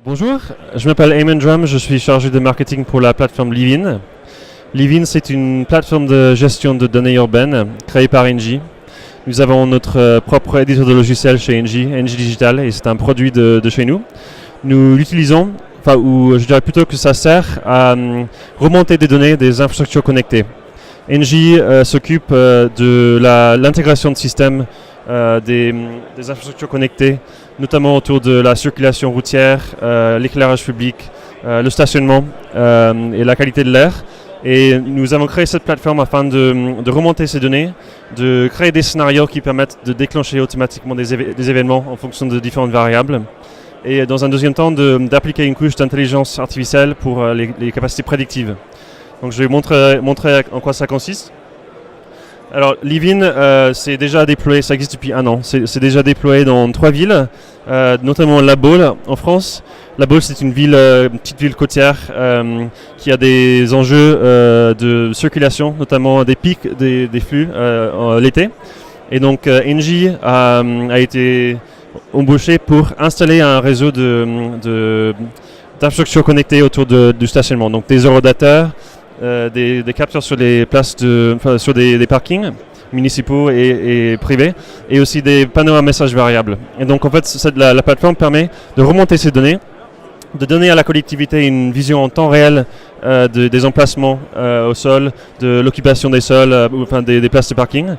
Bonjour, je m'appelle Eamon Drum, je suis chargé de marketing pour la plateforme Livin. Livin, c'est une plateforme de gestion de données urbaines créée par Engie. Nous avons notre propre éditeur de logiciels chez Engie Digital, et c'est un produit de chez nous. Nous l'utilisons, ou je dirais plutôt que ça sert à remonter des données des infrastructures connectées. Engie s'occupe de l'intégration de systèmes des infrastructures connectées, notamment autour de la circulation routière, l'éclairage public, le stationnement et la qualité de l'air. Et nous avons créé cette plateforme afin de remonter ces données, de créer des scénarios qui permettent de déclencher automatiquement des événements en fonction de différentes variables. Et dans un deuxième temps, d'appliquer une couche d'intelligence artificielle pour les capacités prédictives. Donc je vais montrer en quoi ça consiste. Alors, Livin, c'est déjà déployé, ça existe depuis 1 an. C'est déjà déployé dans 3 villes, notamment La Baule en France. La Baule, c'est une petite ville côtière qui a des enjeux de circulation, notamment des pics des flux l'été. Et donc, Engie a été embauché pour installer un réseau d'infrastructures connectées autour du stationnement. Donc, des horodateurs, des capteurs sur les places sur des parkings municipaux et privés, et aussi des panneaux à messages variables. Et donc en fait, la plateforme permet de remonter ces données, de donner à la collectivité une vision en temps réel des emplacements au sol, de l'occupation des sols, des places de parking,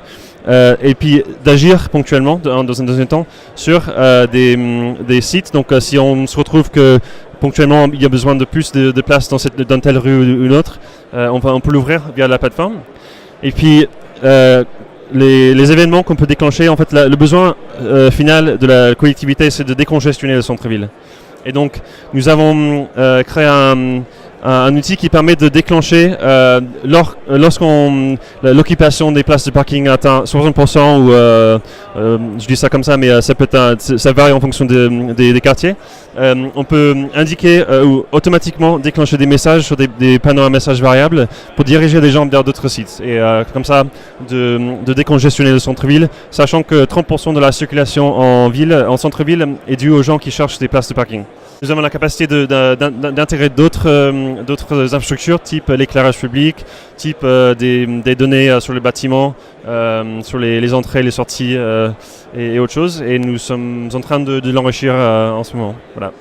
et puis d'agir ponctuellement, dans un deuxième temps, sur des sites. Donc si on se retrouve que ponctuellement il y a besoin de plus de place dans telle rue ou une autre, on peut l'ouvrir via la plateforme. Et puis les événements qu'on peut déclencher, en fait le besoin final de la collectivité, c'est de décongestionner le centre-ville. Et donc nous avons créé un outil qui permet de déclencher lorsqu'on l'occupation des places de parking atteint 60%, ou je dis ça comme ça, mais ça varie en fonction des quartiers. On peut indiquer ou automatiquement déclencher des messages sur des panneaux à messages variables pour diriger les gens vers d'autres sites, et comme ça de décongestionner le centre-ville, sachant que 30% de la circulation en centre-ville est due aux gens qui cherchent des places de parking. Nous avons la capacité d'intégrer d'autres infrastructures, type l'éclairage public, type des données sur le bâtiment, sur les entrées, les sorties et autres choses. Et nous sommes en train de l'enrichir en ce moment. Voilà.